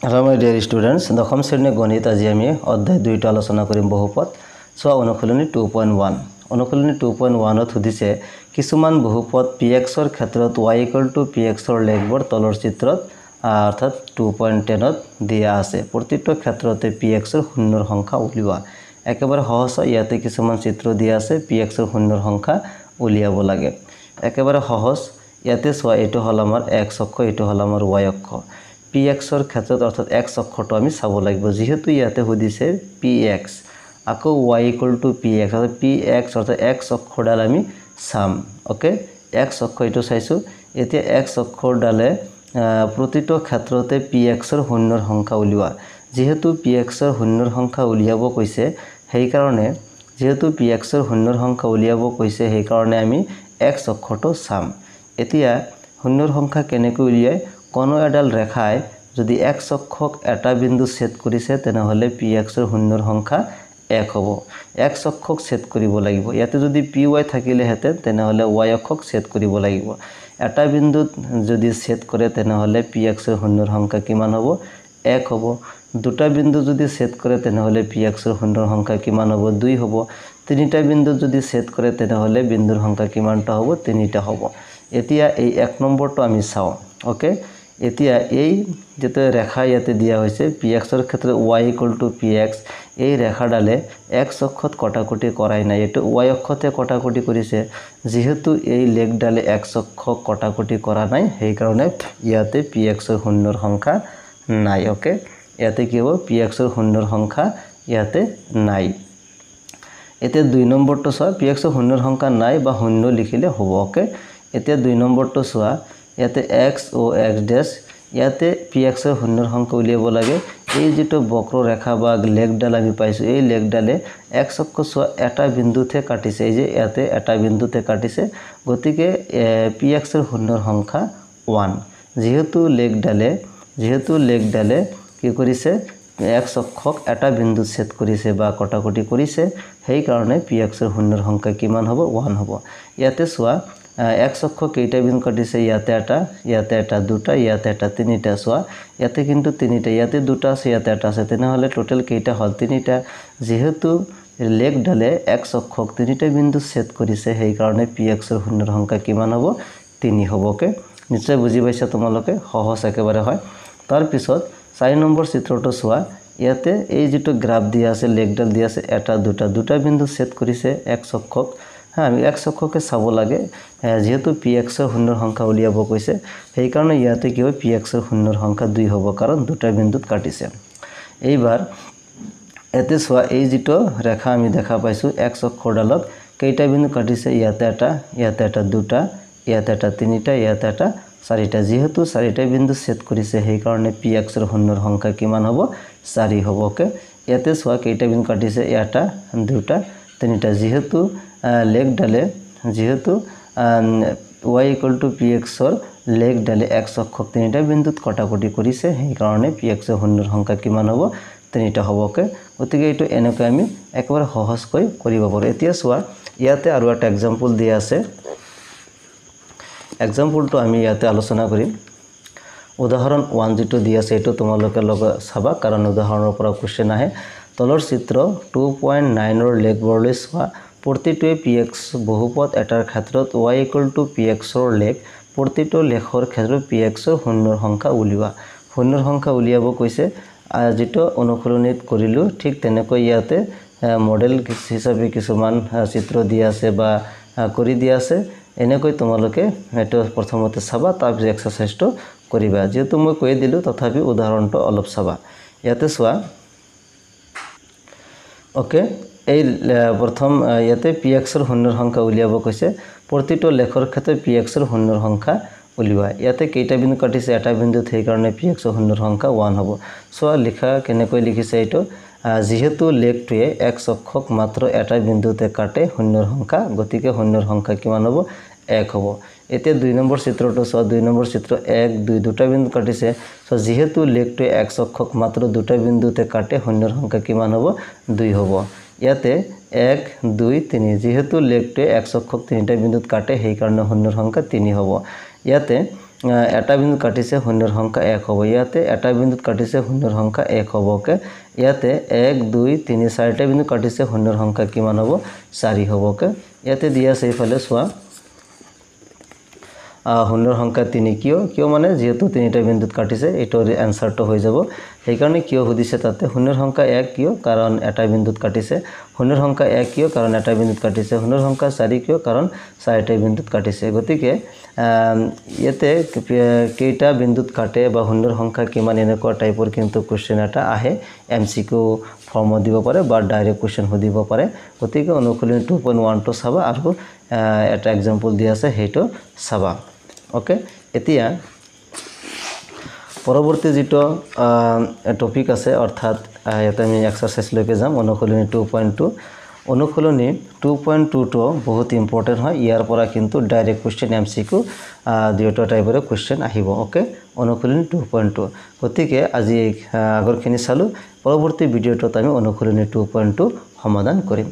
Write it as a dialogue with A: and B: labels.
A: Hello my dear students, দশম শ্ৰেণীৰ গণিত আজি আমি অধ্যায় 2টা আলোচনা কৰিম বহুপদ। সো অনুশীলনী 2.1 অনুশীলনী 2.1 ত সুধিছে কিছুমান বহুপদ px ৰ ক্ষেত্ৰত y px ৰ লেখবোৰ তলৰ চিত্ৰত অৰ্থাৎ 2.10 ত দিয়া আছে। প্ৰতিটো ক্ষেত্ৰতে px ৰ শূন্যৰ সংখ্যা উলিওৱা। একেবাৰে সহজ ইয়াতে কিছুমান চিত্ৰ দিয়া আছে px ৰ শূন্যৰ সংখ্যা উলিয়াব লাগে। একেবাৰে সহজ ইয়াতে চোৱা এটো হল আমাৰ x অক্ষ এটো হল আমাৰ y অক্ষ। px ৰ ক্ষেত্ৰত অৰ্থাৎ x অক্ষটো আমি চাব লাগিব যেহেতু ইয়াতে সুধিছে px আকৌ y px অৰ্থাৎ px অৰ্থাৎ x অক্ষডাল আমি চাম ওকে x অক্ষ এটো চাইছো এতিয়া x অক্ষডালে প্ৰতিটো ক্ষেত্ৰতে px ৰ শূন্যৰ সংখ্যা উলিওৱা যেহেতু px ৰ শূন্যৰ সংখ্যা উলিয়াব কৈছে সেই কাৰণে যেহেতু px ৰ শূন্যৰ সংখ্যা উলিয়াব কৈছে সেই কাৰণে আমি x অক্ষটো চাম এতিয়া শূন্যৰ সংখ্যা কেনেকৈ উলিয়ায় কোনো এডাল ৰেখাই যদি x অক্ষক এটা বিন্দু ছেদ কৰিছে তেনেহলে px ৰ শূন্যৰ সংখ্যা 1 হ'ব x অক্ষক ছেদ কৰিব লাগিব ইয়াতে যদি py থাকিলে হেতে তেনেহলে y অক্ষক ছেদ কৰিব লাগিব এটা বিন্দুত যদি ছেদ কৰে তেনেহলে px ৰ শূন্যৰ সংখ্যা কিমান হ'ব 1 হ'ব দুটা বিন্দু যদি ছেদ কৰে তেনেহলে px ৰ শূন্যৰ সংখ্যা কিমান হ'ব 2 হ'ব তিনিটা বিন্দু যদি ছেদ কৰে তেনেহলে বিন্দুৰ সংখ্যা কিমানটা হ'ব 3টা হ'ব এতিয়া এই 1 নম্বৰটো আমি চাও ওকে এতিয়া এই যেতে ৰেখা ইয়াতে দিয়া হৈছে px ৰ ক্ষেত্ৰত y px এই ৰেখাডালে x অক্ষত কটাকটি কৰাই নাই এটো y অক্ষতে কটাকটি কৰিছে যেহেতু এই লেগডালে x অক্ষক কটাকটি কৰা নাই সেই কাৰণে ইয়াতে px ৰ শূন্যৰ সংখ্যা নাই ওকে ইয়াতে কি হ'ব px ৰ শূন্যৰ সংখ্যা ইয়াতে নাই এতিয়া 2 নম্বৰটো চোৱা px ৰ শূন্যৰ সংখ্যা নাই বা শূন্য লিখিলে হ'ব ওকে এতিয়া 2 নম্বৰটো চোৱা ইয়াতে x o x ডেশ ইয়াতে px ৰ শূন্যৰ সংখ্যা উলিয়াব লাগে এই যেটো বক্ৰৰেখা বা লেগডাল আমি পাইছো এই লেগডালে x অক্ষ চোৱা এটা বিন্দুতে কাটিছে এই যে ইয়াতে এটা বিন্দুতে কাটিছে গতিকে px ৰ শূন্যৰ সংখ্যা 1 যেহেতু লেগডালে কি কৰিছে x অক্ষক এটা বিন্দু ছেদ কৰিছে বা কটাকটি কৰিছে সেই কাৰণে px ৰ শূন্যৰ সংখ্যা কিমান হ'ব 1 হ'ব ইয়াতে চোৱা x অক্ষ কেইটা বিন্দু কাটিছে ইয়াতে এটা দুটা ইয়াতে এটা তিনিটা চোৱা ইয়াতে কিন্তু তিনিটা ইয়াতে দুটা আছে ইয়াতে এটা আছে তেনেহলে টোটাল কেইটা হল তিনিটা যেহেতু লেগডালে x অক্ষক তিনিটা বিন্দু ছেদ কৰিছে সেই কাৰণে px ৰ শূন্যৰ সংখ্যা কিমান হ'ব 3 হ'ব কে নিশ্চয় বুজি পাইছা তোমালোকে সহজ একেবাৰে হয় তাৰ পিছত 4 নম্বৰ চিত্ৰটো চোৱা ইয়াতে এই যেটো গ্ৰাফ দিয়া আছে লেগডাল দিয়া আছে এটা দুটা বিন্দু ছেদ কৰিছে x অক্ষক আমি x অক্ষকে চাব লাগে যেহেতু px ৰ শূন্যৰ সংখ্যা উলিয়াব কৈছে সেই কাৰণে ইয়াতে কি হয় px ৰ শূন্যৰ সংখ্যা 2 হ'ব কাৰণ দুটা বিন্দুত কাটিছে এইবাৰ এতে চোৱা এই যেটো ৰেখা আমি দেখা পাইছো x অক্ষডালত কেইটা বিন্দু কাটিছে ইয়াতে এটা দুটা ইয়াতে এটা তিনিটা ইয়াতে এটা চাৰিটা যেহেতু চাৰিটা বিন্দু ছেদ কৰিছে সেই কাৰণে px ৰ শূন্যৰ সংখ্যা কিমান হ'ব 4 হ'ব কে ইয়াতে চোৱা কেইটা বিন্দু কাটিছে এটা দুটা তিনিটা যেহেতু লেগডালে যেহেতু y px ৰ লেগডালে x অক্ষক তিনিটা বিন্দুত কটাকটি কৰিছে সেই কাৰণে px ৰ শূন্যৰ সংখ্যা কিমান হ'ব 3টা হ'ব কে গতিকে এটো এনেকৈ আমি একেবাৰে সহজকৈ কৰিব পাৰো এতিয়া চোৱা ইয়াতে আৰু এটা एग्जांपल দিয়া আছে एग्जांपलটো আমি ইয়াতে আলোচনা কৰিম উদাহৰণ 1 যেটো দিয়া আছে এটো তোমালোকে লগ চাবা কাৰণ উদাহৰণৰ পৰা কোশ্চেন আহে তলৰ চিত্ৰ 2.9 ৰ লেগবোৰলৈ চোৱা প্ৰতিটোৱে px বহুপদ এটাৰ ক্ষেত্ৰত y px ৰ লেগ প্ৰতিটো লেখৰ ক্ষেত্ৰত px ৰ শূন্যৰ সংখ্যা উলিওৱা শূন্যৰ সংখ্যা উলিয়াব কৈছে যেটো অনুশীলনীত কৰিলো ঠিক তেনেকৈ ইয়াতে মডেল হিচাপে কিছুমান চিত্ৰ দিয়া আছে বা কৰি দিয়া আছে এনেকৈ তোমালোকে এটো প্ৰথমতে চাবা তাৰ পিছত এক্সাৰসাইজটো কৰিবা যেটো মই কৈ দিলো তথাপি উদাহৰণটো অলপ চাবা ইয়াতে চোৱা ওকে এই প্ৰথম ইয়াতে px ৰ শূন্যৰ সংখ্যা উলিয়াব কৈছে প্ৰতিটো লেখৰ ক্ষেত্ৰত px ৰ শূন্যৰ সংখ্যা উলিওৱা ইয়াতে কেইটা বিন্দু কাটিছে এটা বিন্দু সেই কাৰণে px ৰ শূন্যৰ সংখ্যা 1 হ'ব সোৱা লিখা কেনেকৈ লিখিছে এটো যেহেতু লেগটোৱে x অক্ষক মাত্ৰ এটা বিন্দুতে কাটে শূন্যৰ সংখ্যা গতিকে শূন্যৰ সংখ্যা কিমান হ'ব 1 হ'ব এতিয়া 2 নম্বৰ চিত্ৰটো সোৱা 2 নম্বৰ চিত্ৰ 1 2 দুটা বিন্দু কাটিছে সো যেহেতু লেগটোৱে x অক্ষক মাত্ৰ দুটা বিন্দুতে কাটে শূন্যৰ সংখ্যা কিমান হ'ব 2 হ'ব ইয়াতে 1 2 3 যেহেতু লেগটোৱে x অক্ষক তিনিটা বিন্দুত কাটে সেই কাৰণে শূন্যৰ সংখ্যা 3 হ'ব ইয়াতে এটা বিন্দুত কাটিছে শূন্যৰ সংখ্যা 1 হ'ব ইয়াতে এটা বিন্দুত কাটিছে শূন্যৰ সংখ্যা 1 হ'বকে ইয়াতে 1 2 3 4টা বিন্দু কাটিছে শূন্যৰ সংখ্যা কিমান হ'ব 4 হ'বকে ইয়াতে দিয়া আছে ইফালে চোৱা শূন্যৰ সংখ্যা 3 কিয় মানে যেহেতু তিনিটা বিন্দুত কাটিছে এটোৰ এনসাৰটো হৈ যাব সেই কাৰণে কিয় সুধিছে তাতে শূন্যৰ সংখ্যা 1 কিয় কাৰণ এটা বিন্দুত কাটিছে শূন্যৰ সংখ্যা 1 কিয় কাৰণ এটা বিন্দুত কাটিছে শূন্যৰ সংখ্যা 4 কিয় কাৰণ চাৰিটা বিন্দুত কাটিছে গতিকে ইয়াতে কেইটা বিন্দুত কাটে বা শূন্যৰ সংখ্যা কিমান এনেকুৱা টাইপৰ কিন্তু কোশ্চেন এটা আহে এমসিকিউ ফৰ্মত দিব পাৰে বা ডাইৰেক্ট কোশ্চেন সুধিব পাৰে গতিকে অনুশীলনী 2.1 টো চাবা আৰু এটা এক্সাম্পল দিয়া আছে হেটো চাবা ওকে এতিয়া পৰৱৰ্তী যেটো টপিক আছে অৰ্থাৎ ইয়াতে আমি এক্সাৰসাইজ লৈকে যাম অনুশীলনী 2.2 অনুশীলনী 2.2 টো বহুত ইম্পৰ্টেন্ট হয় ইয়াৰ পৰা কিন্তু ডাইৰেক্ট কোশ্চেন এমসিকিউ দুটা টাইপৰ কোশ্চেন আহিব ওকে অনুশীলনী 2.2 গতিকে আজি আগৰখিনি চালো পৰৱৰ্তী ভিডিঅ'টোত আমি অনুশীলনী 2.2 সমাধান কৰিম